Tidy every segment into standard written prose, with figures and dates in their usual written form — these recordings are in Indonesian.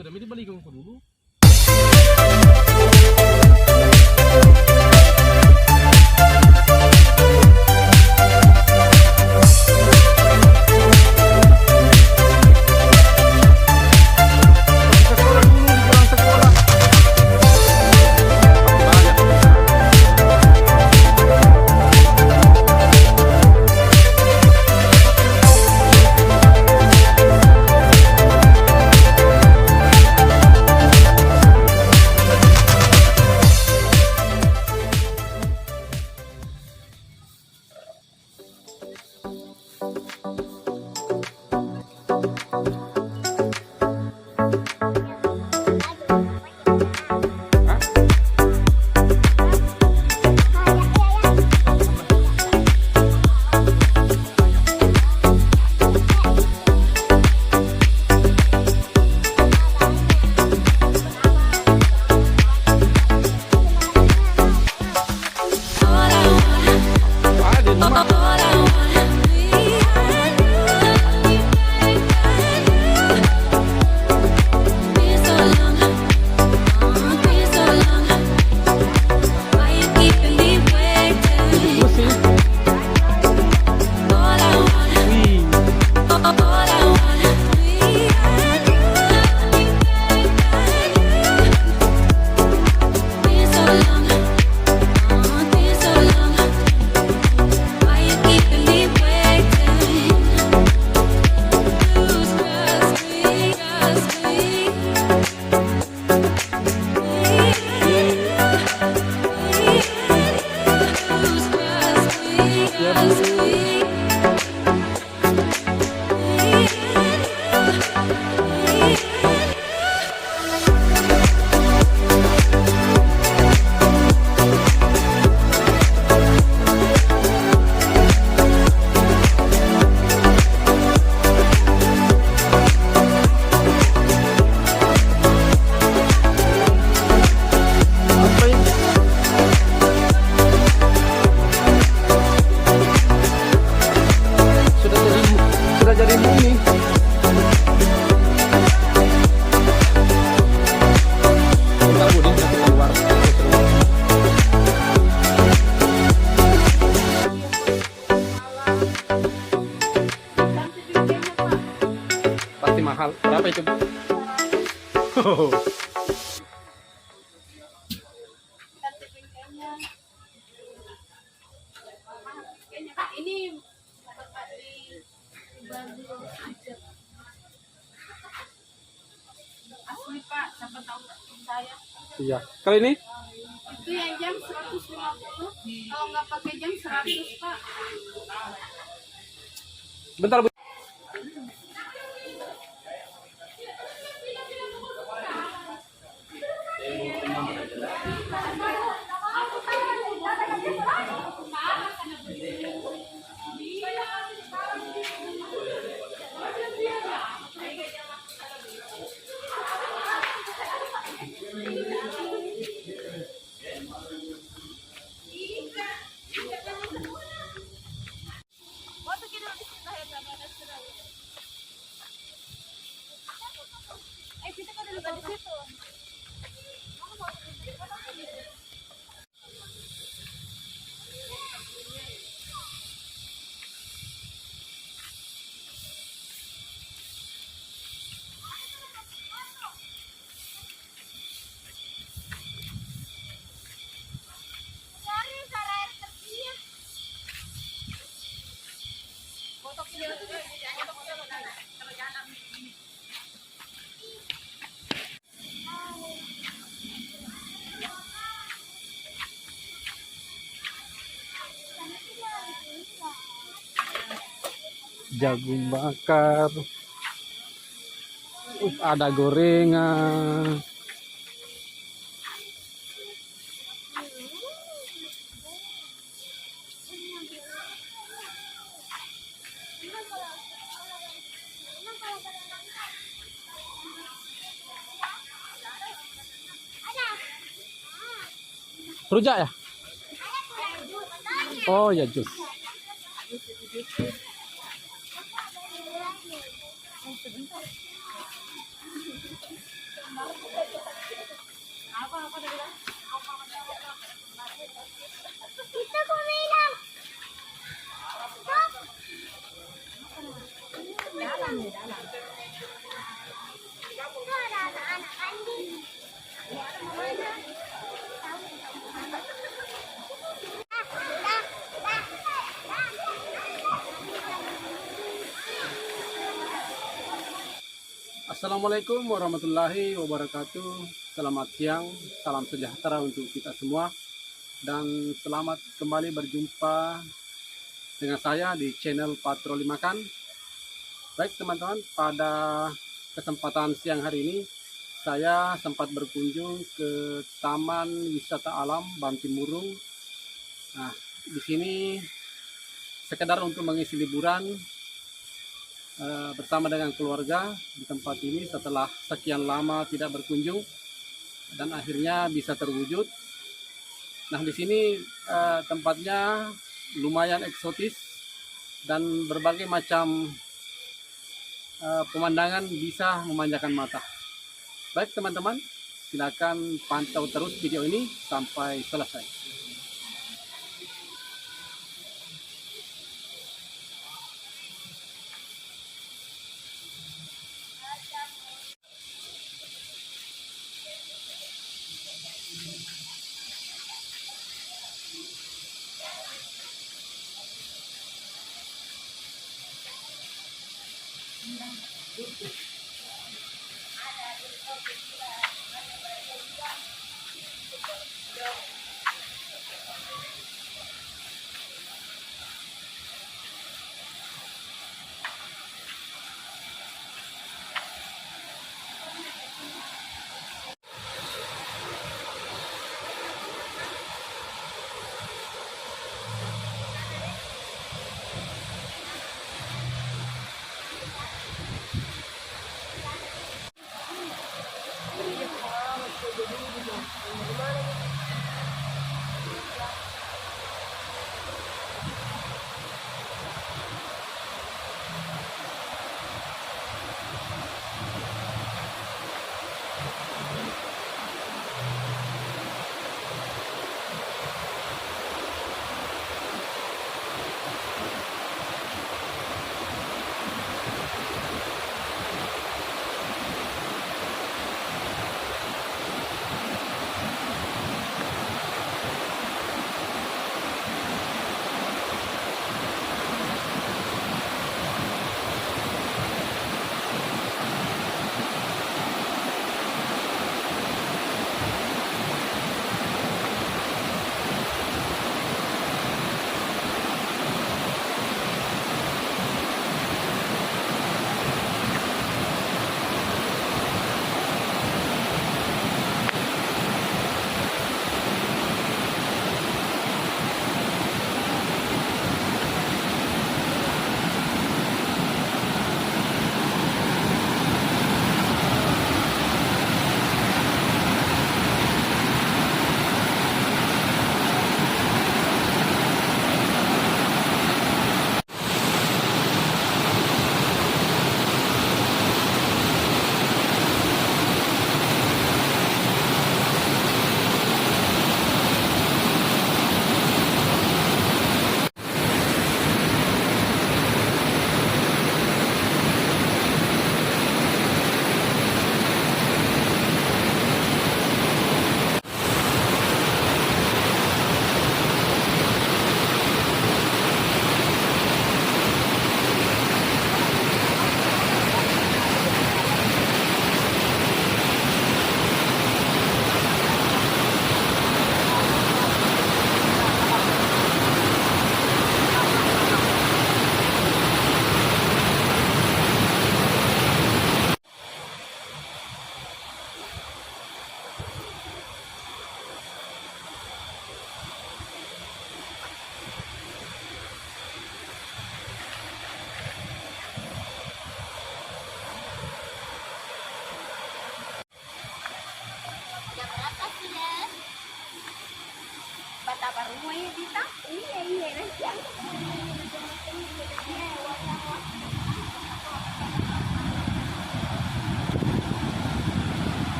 sudah ini balik ke dulu. Mahal. Berapa itu, Bu? Ini asli Pak, siapa tahu saya. Iya. Kali ini? Itu yang jam 150. Kalau nggak pakai jam 100 Pak. Bentar, Bu. Kita kan dulu di situ. Jagung bakar. Ada gorengan. Rujak ya? Oh ya, jus. Assalamualaikum warahmatullahi wabarakatuh. Selamat siang, salam sejahtera untuk kita semua, dan selamat kembali berjumpa dengan saya di channel Patroli Makan. Baik teman-teman, pada kesempatan siang hari ini saya sempat berkunjung ke Taman Wisata Alam Bantimurung. Nah, di sini sekedar untuk mengisi liburan bersama dengan keluarga di tempat ini setelah sekian lama tidak berkunjung, dan akhirnya bisa terwujud. Nah, di sini tempatnya lumayan eksotis dan berbagai macam pemandangan bisa memanjakan mata. Baik teman-teman, silakan pantau terus video ini sampai selesai.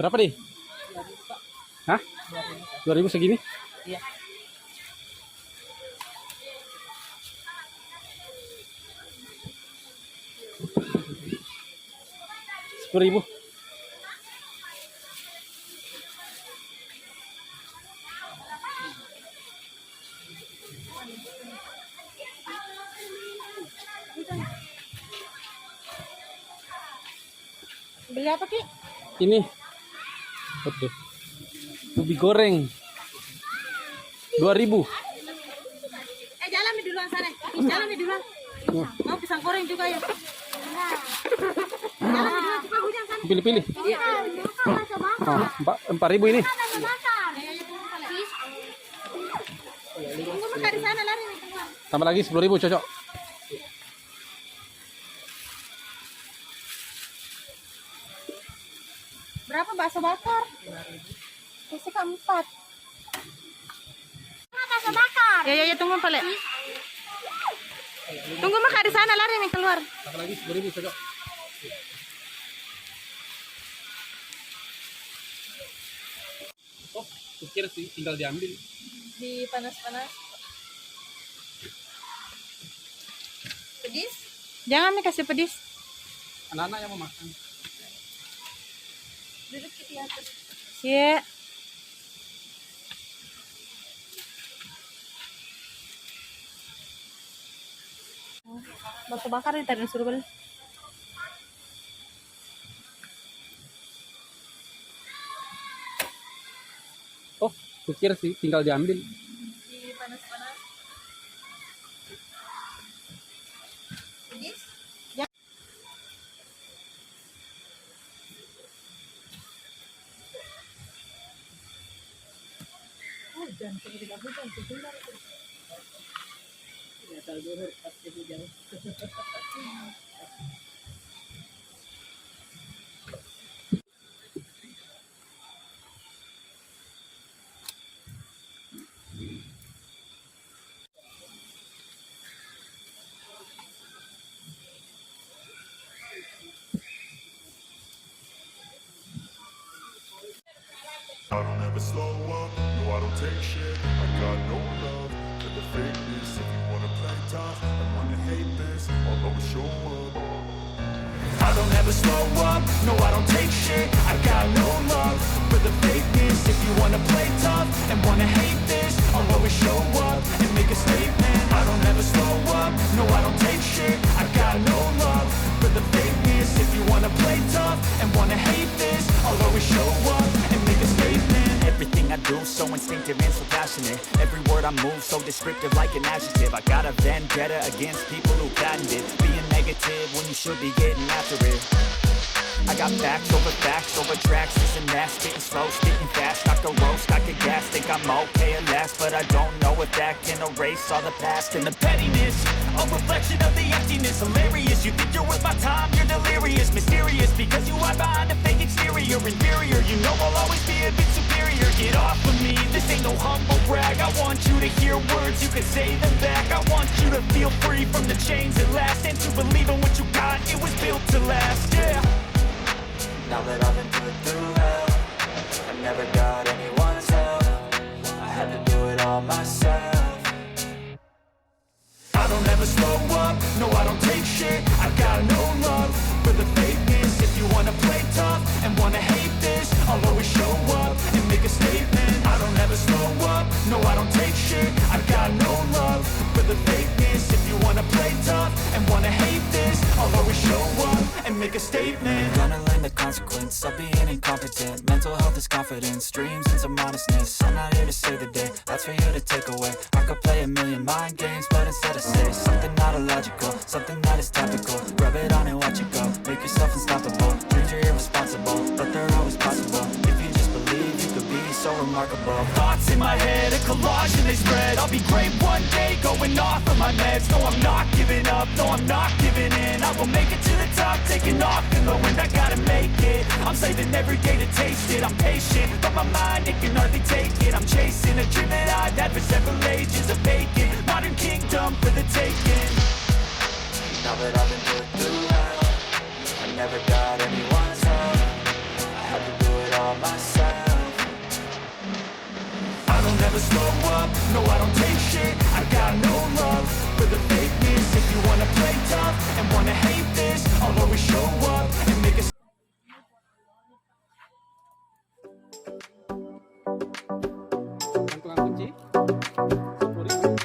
Berapa nih? Hah? 2.000 segini? Iya. Rp10.000. Beli apa, Ki? Ini. Oke. Ubi goreng. 2.000. Jalan di duluan sana. Jalan di duluan. Mau pisang goreng juga ya. Jalan di duluan, suka hujan kan? Pilih-pilih. Iya. Oh, 4.000 ini. Tunggu makan di sana lari nih keluar. Tambah lagi 10.000 cocok. Berapa bakso bakar? Isi keempat. Bakso bakar. Ya, tunggu Pak. Tunggu makan di sana lari nih keluar. Tambah lagi 10.000 cocok. Oh, kukira sih tinggal diambil. Di panas-panas. Pedis? Jangan nih kasih pedis. Anak-anak yang mau makan. Duduk di atas. Iya. Bakso bakar nih tadi suruh beli. Oh, kukira sih tinggal diambil. Di panas-panas. Pedis? I don't ever slow up, no I don't take shit. I got no love for the fakeness. If you wanna play tough and wanna hate this, I'll always show up. I don't ever slow up, no I don't take shit. I got no love for the fakeness. If you wanna play tough and wanna hate this, I'll always show up and make a statement. I don't ever slow up, no I don't take shit. I got no love for the fakeness. If you wanna play tough and wanna hate this, I'll always show up and make a statement. Everything I do so instinctive and so passionate. Every word I move so descriptive like an adjective. I got a vendetta against people who patented being negative when you should be getting after it. I got facts over tracks, this and that, spitting slow, spitting fast, I could roast, I could gas, think I'm okay at last, but I don't know if that can erase all the past and the pettiness, a reflection of the emptiness, hilarious, you think you're worth my time, you're delirious, mysterious, because you hide behind a fake exterior, inferior, you know I'll always be a bit superior, get off of me, this ain't no humble brag, I want you to hear words, you can say them back, I want you to feel free from the chains that last, and to believe in what you got, it was built to last, yeah. Now that I've been put through hell, I never got anyone's help, I had to do it all myself. I don't ever slow up, no I don't take shit, I got no love for the fakeness. If you wanna play tough and wanna hate this, I'll always show up and make a statement. I don't ever slow up, no I don't take shit, I got no love for the fakeness. If you wanna play tough and wanna hate this, I'll always show up and make a statement. Gonna learn the consequence of being incompetent. Mental health is confidence, dreams and some honestness. I'm not here to save the day, that's for you to take away. I could play a million mind games, but instead I say something not illogical, something that is topical. Rub it on and watch it go, make yourself unstoppable. Dreams are irresponsible, but they're always possible. If you just believe, you could be so remarkable. Thoughts in my head, a collage and they spread. I'll be great one day, going off of my meds. No, I'm not giving up, no, I'm not giving in. I will make it to the top, taking off in the wind. I gotta make it, I'm saving every day to taste it. I'm patient, but my mind, it can hardly take it. I'm chasing a dream that I've had for several ages, a vacant modern kingdom for the taking. Now that I've been put through hell, I never got anyone's help, I had to do it all never slow up, no I don't take shit. I got no love for the fakeness. If you wanna play tough and wanna hate this, I'll always show up and make a Gantungan kunci 10.000.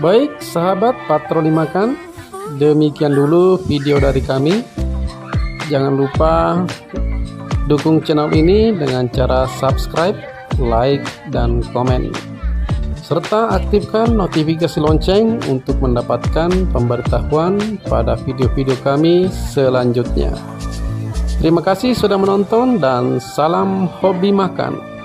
Baik sahabat patroli makan, demikian dulu video dari kami. Jangan lupa dukung channel ini dengan cara subscribe, like, dan komen, serta aktifkan notifikasi lonceng untuk mendapatkan pemberitahuan pada video-video kami selanjutnya. Terima kasih sudah menonton dan salam hobi makan.